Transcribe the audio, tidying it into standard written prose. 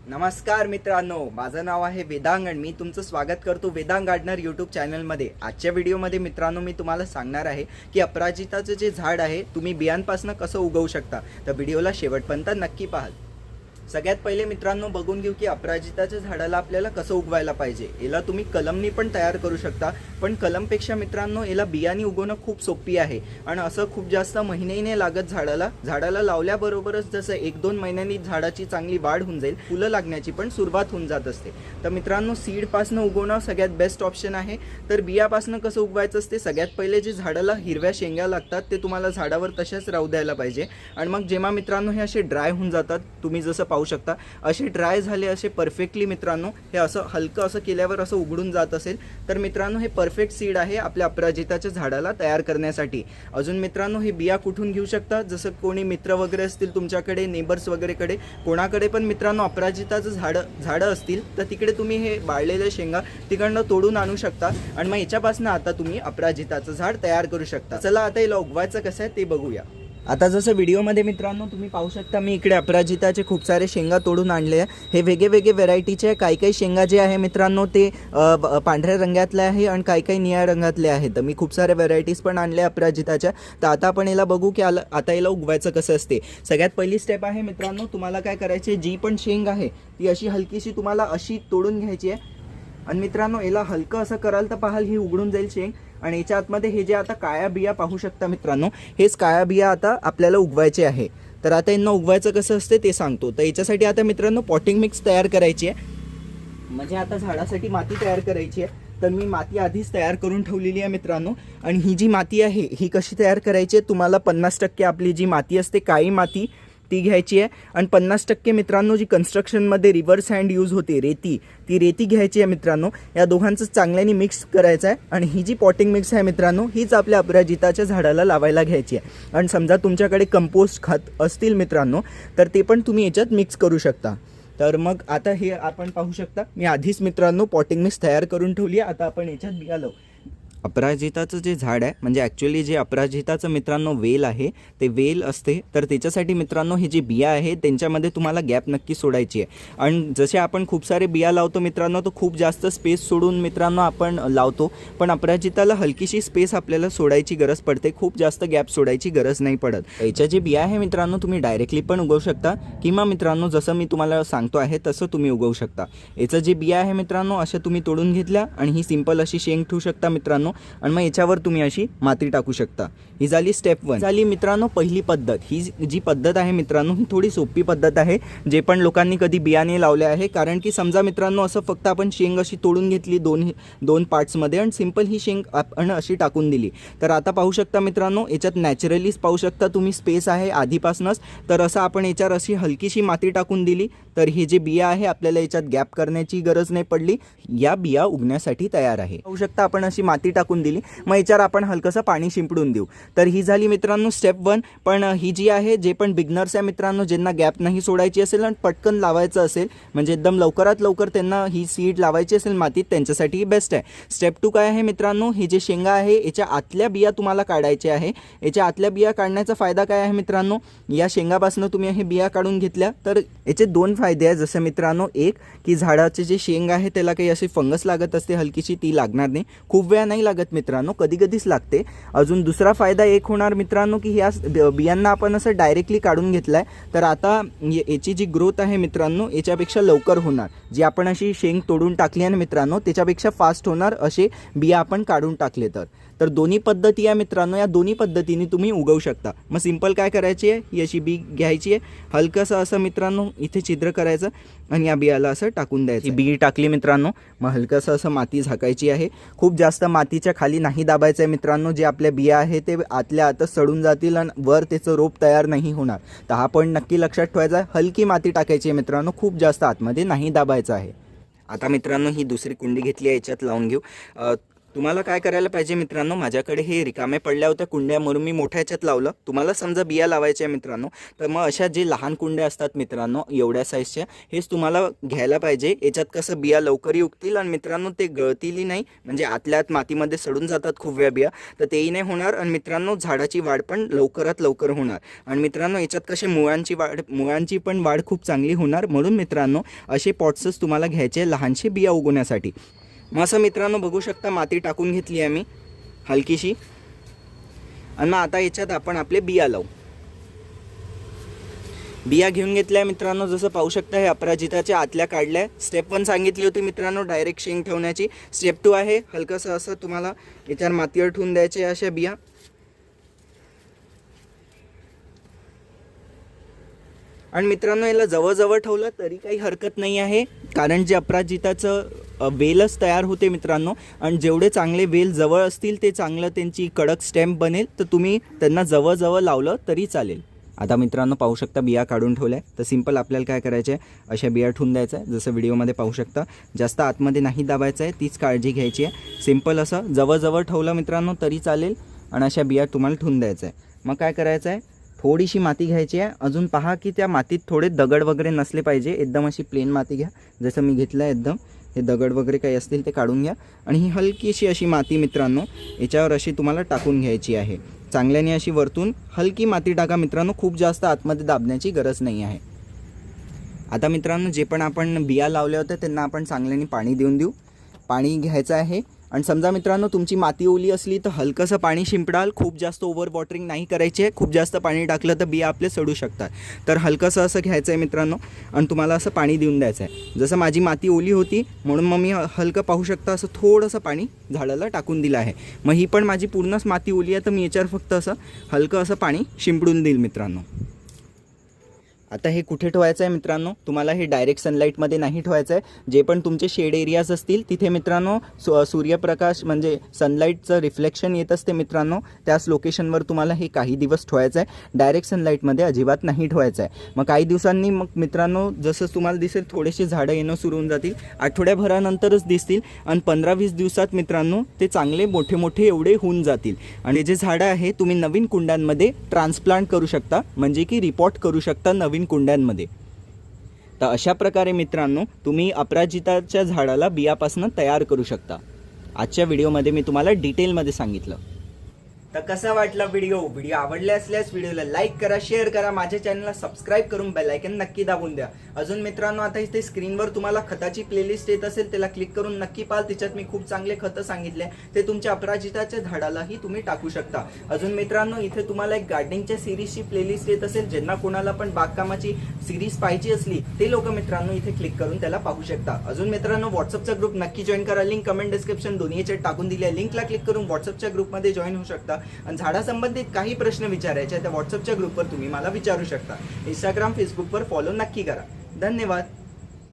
नमस्कार मित्रांनो, माझं नाव आहे वेदांग आणि मी तुमचं स्वागत करतो वेदांग गार्डनर यूट्यूब चॅनलमध्ये। आजच्या व्हिडिओमध्ये मित्रांनो मी तुम्हाला सांगणार आहे की अपराजिताचं जे झाड आहे तुम्ही बियांपासून कसं उगवू शकता। तर व्हिडिओला शेवटपर्यंत नक्की पहा। सगळ्यात पहिले मित्रांनो बघून घेऊ की अपराजिताच्या झाडाला आपल्याला कसं उगवायला पाहिजे। याला तुम्ही कलमनी पण तयार करू शकता, पण कलमपेक्षा मित्रांनो याला बियाणी उगवणं खूप सोपी आहे आणि असं खूप जास्त महिनेही नाही लागत। झाडाला लावल्याबरोबरच जसं 1-2 महिन्यांनी झाडाची चांगली वाढ होऊन जाईल, फुलं लागण्याची पण सुरुवात होऊन जात असते। तर मित्रांनो सीड पासून उगवणं सगळ्यात बेस्ट ऑप्शन आहे। तर बियापासून कसं उगवायचं असते, सगळ्यात पहिले जे झाडाला हिरव्या शेंगा लागतात ते तुम्हाला झाडावर तशाच राहू द्यायला पाहिजे आणि मग जेव्हा मित्रांनो हे असे ड्राय होऊन जातात, तुम्ही जसं पाहू शकता असे ड्राय झाले असे परफेक्टली मित्रांनो हे असं हलकं असं केल्यावर असं उघडून जात असेल तर मित्रांनो हे परफेक्ट सीड आहे आपल्या अपराजिताच्या झाडाला तयार करण्यासाठी। अजून मित्रांनो हे बिया कुठून घेऊ शकता, जसं कोणी मित्र वगैरे असतील तुमच्याकडे, नेबर्स वगैरेकडे कोणाकडे पण मित्रांनो अपराजिताचं झाडं असतील तर तिकडे तुम्ही हे वाळलेले शेंगा तिकडनं तोडून आणू शकता आणि मग याच्यापासून आता तुम्ही अपराजिताचं झाड तयार करू शकता। चला आता याला उगवायचं कसं आहे ते बघूया। आता जसं व्हिडिओमध्ये मित्रांनो तुम्ही पाहू शकता मी इकडे अपराजिताचे खूप सारे शेंगा तोडून आणले आहे। हे वेगवेगळे व्हेरायटीचे काही शेंगा जे आहे मित्रांनो ते पांढऱ्या रंगातले आहे आणि काही निळ्या रंगातले आहे। तर मी खूप साऱ्या व्हेरायटीज पण आणल्या अपराजिताच्या। तर आता आपण याला बघू की आता याला उगवायचं कसं असते। सगळ्यात पहिली स्टेप आहे मित्रांनो, तुम्हाला काय करायचे, जी पण शेंग आहे ती अशी हलकीशी तुम्हाला अशी तोडून घ्यायची आहे आणि मित्रांनो याला हलकं असं कराल तर पाहाल ही उघडून जाईल शेंग। आणि याच्या आतमध्ये हे जे आता काळ्या बिया पाहू शकता मित्रांनो, हेच काळ्या बिया आता आपल्याला उगवायचे आहे। तर आता यांना उगवायचं कसं असते ते सांगतो। तर याच्यासाठी आता मित्रांनो पॉटिंग मिक्स तयार करायची आहे, म्हणजे आता झाडासाठी माती तयार करायची आहे। तर मी माती आधीच तयार करून ठेवलेली आहे मित्रांनो। आणि ही जी माती आहे ही कशी तयार करायची आहे, तुम्हाला 50% आपली जी माती असते काळी माती ती घ्यायची आहे आणि 50% मित्रांनो जी कन्स्ट्रक्शनमध्ये रिव्हर्स हँड यूज होते ती रेती घ्यायची आहे मित्रांनो। या दोघांचं चांगल्याने मिक्स करायचं आहे आणि ही जी पॉटिंग मिक्स आहे मित्रांनो हीच आपल्या अपराजिताच्या झाडाला लावायला घ्यायची आहे। आणि समजा तुमच्याकडे कंपोस्ट खत असतील मित्रांनो तर ते पण तुम्ही याच्यात मिक्स करू शकता। तर मग आता हे आपण पाहू शकता मी आधीच मित्रांनो पॉटिंग मिक्स तयार करून ठेवली आहे। आता आपण याच्यात बिया लावू। अपराजिताचं जे झाड आहे म्हणजे ॲक्च्युली जे अपराजिताचं मित्रांनो वेल आहे ते वेल असते, तर त्याच्यासाठी मित्रांनो हे जे बिया आहे त्यांच्यामध्ये तुम्हाला गॅप नक्की सोडायची आहे। आणि जसे आपण खूप सारे बिया लावतो मित्रांनो तो खूप जास्त स्पेस सोडून मित्रांनो आपण लावतो, पण अपराजिताला हलकीशी स्पेस आपल्याला सोडायची गरज पडते, खूप जास्त गॅप सोडायची गरज नाही पडत। याच्या जे बिया आहे मित्रांनो तुम्ही डायरेक्टली पण उगवू शकता किंवा मित्रांनो जसं मी तुम्हाला सांगतो आहे तसं तुम्ही उगवू शकता। याचं जे बिया आहे मित्रांनो अशा तुम्ही तोडून घेतल्या आणि ही सिंपल अशी शेंग ठेवू शकता मित्रांनो आणि मग याच्यावर तुम्ही अशी माती टाकू शकता। ही झाली स्टेप 1 झाली मित्रांनो पहिली पद्धत। ही जी पद्धत आहे मित्रांनो ही थोडी सोपी पद्धत आहे, जे पण लोकांनी कधी बियाणे लावले आहे। कारण की समजा मित्रांनो असं फक्त आपण शेंग अशी तोडून घेतली दोन पार्ट्समध्ये आणि सिंपल ही शेंग आपण अशी टाकून दिली तर आता पाहू शकता मित्रांनो याच्यात नॅचरलीच पाहू शकता तुम्ही स्पेस आहे आधीपासूनच। तर असं आपण याच्यावर अशी हलकीशी माती टाकून दिली तर हे जे बिया आहे आपल्याला याच्यात गॅप करण्याची गरज नाही पडली, या बिया उगण्यासाठी तयार आहे। पाहू शकता आपण अशी माती टाकून दिली, मग याच्यावर आपण हलकंसं पाणी शिंपडून देऊ। तर ही झाली मित्रांनो स्टेप 1। पण ही जी आहे जे पण बिगनर्स आहे मित्रांनो ज्यांना गॅप नाही सोडायची असेल आणि पटकन लावायचं असेल म्हणजे एकदम लवकरात लवकर त्यांना ही सीड लावायची असेल मातीत त्यांच्यासाठी बेस्ट आहे। स्टेप 2 काय आहे मित्रांनो, हे जे शेंगा आहे याच्या आतल्या बिया तुम्हाला काढायचे आहे। याच्या आतल्या बिया काढण्याचा फायदा काय आहे मित्रांनो, या शेंगापासून तुम्ही हे बिया काढून घेतल्या तर याचे 2 फायदे आहेत। जसं मित्रांनो एक की झाडाचे जे शेंग आहे त्याला काही अशी फंगस लागत असते हलकीशी, ती लागणार नाही, खूप वेळा नाही लागत मित्रांनो, कधी कधीच लागते। अजून दुसरा फायदा एक होणार मित्रांनो की या बियांना आपण असं डायरेक्टली काढून घेतलाय तर आता याची जी ग्रोथ आहे मित्रांनो याच्यापेक्षा लवकर होणार। जी आपण अशी शेंग तोडून टाकली आहे मित्रांनो त्याच्यापेक्षा फास्ट होणार असे बिया आपण काढून टाकले तर दोन्ही पद्धती आहे मित्रांनो, या दोन्ही पद्धतीने तुम्ही उगवू शकता। मग सिंपल काय करायची आहे, ही अशी बी घ्यायची आहे, हलकंसं असं मित्रांनो इथे छिद्र करायचं आणि या बियाला असं टाकून द्यायचं। बी टाकली मित्रांनो मग हलकंसं असं माती झाकायची आहे, खूप जास्त मातीच्या खाली नाही दाबायचं आहे मित्रांनो, जे आपल्या बिया आहे ते आतल्या आतच सडून जातील आणि वर त्याचं रोप तयार नाही होणार। तर हा पॉईंट नक्की लक्षात ठेवायचा आहे, हलकी माती टाकायची आहे मित्रांनो, खूप जास्त आतमध्ये नाही दाबायचं आहे। आता मित्रांनो ही दुसरी कुंडी घेतली आहे, याच्यात लावून घेऊ। तुम्हाला काय करायला पाहिजे मित्रांनो, माझ्याकडे हे रिकामे पडल्या होत्या कुंड्या म्हणून मी मोठ्या ह्याच्यात लावलं. तुम्हाला समजा बिया लावायच्या मित्रांनो, तर मग अशा जे लहान कुंड्या असतात मित्रांनो एवढ्या साईजच्या, हेच तुम्हाला घ्यायला पाहिजे. याच्यात कसं बिया लवकरही उगतील आणि मित्रांनो ते गळतीलही नाही, म्हणजे आतल्या आत मातीमध्ये सडून जातात खूप वेळा बिया, तर तेही नाही होणार. आणि मित्रांनो झाडाची वाढ पण लवकरात लवकर होणार. आणि मित्रांनो याच्यात कसे मुळांची पण वाढ खूप चांगली होणार. म्हणून मित्रांनो असे पॉट्सच तुम्हाला घ्यायचे लहानशे बिया उगवण्यासाठी. मग असं मित्रांनो बघू शकता माती टाकून घेतली आहे मी हलकीशी. आणि मग आता याच्यात आपण आपले बिया लावू. बिया घेऊन घेतल्या मित्रांनो, जसं पाहू शकता हे अपराजिताच्या आतल्या काढल्या. स्टेप 1 सांगितली होती मित्रांनो डायरेक्ट शेंग ठेवण्याची. स्टेप 2 आहे हलकंसं असं तुम्हाला याच्यावर मातीवर ठेवून द्यायचे अशा बिया. आणि मित्रांनो याला जवळजवळ ठेवलं तरी काही हरकत नाही आहे, कारण जे अपराजिताचं वेलच तयार होते मित्रांनो. आणि जेवढे चांगले वेल जवळ असतील ते चांगलं त्यांची कडक स्टेम बनेल. तर तुम्ही त्यांना जवळजवळ लावलं तरी चालेल. आता मित्रांनो पाहू शकता बिया काढून ठेवल्या. तर सिंपल आपल्याला काय करायचं आहे, अशा बिया ठेवून द्यायचं आहे. जसं व्हिडिओमध्ये पाहू शकता जास्त आतमध्ये नाही दाबायचं आहे, तीच काळजी घ्यायची आहे. सिंपल असं जवळजवळ ठेवलं मित्रांनो तरी चालेल. आणि अशा बिया तुम्हाला ठेवून द्यायचं आहे. मग काय करायचं आहे, थोडीशी माती घ्यायची आहे. अजून पहा की त्या मातीत थोडे दगड वगैरे नसले पाहिजे. एकदम अशी प्लेन माती घ्या, जसं मी घेतलं आहे एकदम. हे दगड वगैरे काही असतील ते काढून घ्या. आणि ही हलकीशी अशी माती मित्रांनो याच्यावर अशी तुम्हाला टाकून घ्यायची आहे. चांगल्याने अशी वरतून हलकी माती टाका मित्रांनो, खूप जास्त आतमध्ये दाबण्याची गरज नाही आहे. आता मित्रांनो जे पण आपण बिया लावल्या होत्या त्यांना आपण चांगल्याने पाणी देऊ. पाणी घ्यायचं आहे. आणि समजा मित्रांनो तुमची माती ओली असली तर हलकंसं पाणी शिंपडाल. खूप जास्त ओव्हर वॉटरिंग नाही करायची आहे. खूप जास्त पाणी टाकलं तर बिया आपले सडू शकतात. तर हलकंसं असं घ्यायचं आहे मित्रांनो आणि तुम्हाला असं पाणी देऊन द्यायचं आहे. जसं माझी माती ओली होती म्हणून मग मी हलकं पाहू शकता असं थोडंसं पाणी झाडाला टाकून दिलं आहे. मग ही पण माझी पूर्णच माती ओली आहे, तर मी याच्यावर फक्त असं हलकं असं पाणी शिंपडून देईल मित्रांनो. आता हे कुठे ठेवायचं आहे मित्रांनो, तुम्हाला हे डायरेक्ट सनलाईटमध्ये नाही ठेवायचं आहे. जे पण तुमचे शेड एरियाज असतील तिथे मित्रांनो सूर्यप्रकाश म्हणजे सनलाईटचं रिफ्लेक्शन येत असते मित्रांनो, त्याच लोकेशनवर तुम्हाला हे काही दिवस ठेवायचं आहे. डायरेक्ट सनलाईटमध्ये अजिबात नाही ठेवायचं आहे. मग काही दिवसांनी मग मित्रांनो जसं तुम्हाला दिसेल थोडेसे झाडं येणं सुरू होऊन जातील. आठवड्याभरानंतरच दिसतील. आणि 15-20 दिवसात मित्रांनो ते चांगले मोठे मोठे एवढे होऊन जातील. आणि जे झाडं आहे तुम्ही नवीन कुंड्यांमध्ये ट्रान्सप्लांट करू शकता, म्हणजे की रिपॉट करू शकता नवीन कुंड्यांमध्ये. तर अशा प्रकारे मित्रांनो तुम्ही अपराजिताच्या झाडाला बियापासून तयार करू शकता. आजच्या व्हिडिओमध्ये मी तुम्हाला डिटेलमध्ये सांगितलं. तर कसा वाटला व्हिडिओ आवडला असल्यास व्हिडिओला लाईक करा, शेअर करा, माझ्या चॅनलला सबस्क्राईब करून बेल आयकॉन नक्की दाबून द्या. अजून मित्रांनो आता इथे स्क्रीनवर तुम्हाला खताची प्लेलिस्ट येत असेल, त्याला क्लिक करून नक्की पाहाल. त्याच्यात मी खूप चांगले खतं सांगितले, ते तुमच्या अपराजिताच्या झाडालाही तुम्ही टाकू शकता. अजून मित्रांनो इथे तुम्हाला एक गार्डनिंगच्या सिरीजची प्लेलिस्ट येत असेल, ज्यांना कोणाला पण बागकामाची सिरीज पाहिजे असली ते लोक मित्रांनो इथे क्लिक करून त्याला पाहू शकता. अजून मित्रांनो व्हॉट्सअपचा ग्रुप नक्की जॉईन करा, लिंक कमेंट डिस्क्रिप्शन दोन्ही याच्यात टाकून दिली आहे. लिंकला क्लिक करून व्हॉट्सअपच्या ग्रुपमध्ये जॉईन होऊ शकता. आणि झाडासंबंधित काही प्रश्न विचारायचे त्या व्हॉट्सअपच्या ग्रुपवर तुम्ही मला विचारू शकता. इंस्टाग्राम फेसबुकवर फॉलो नक्की करा. धन्यवाद.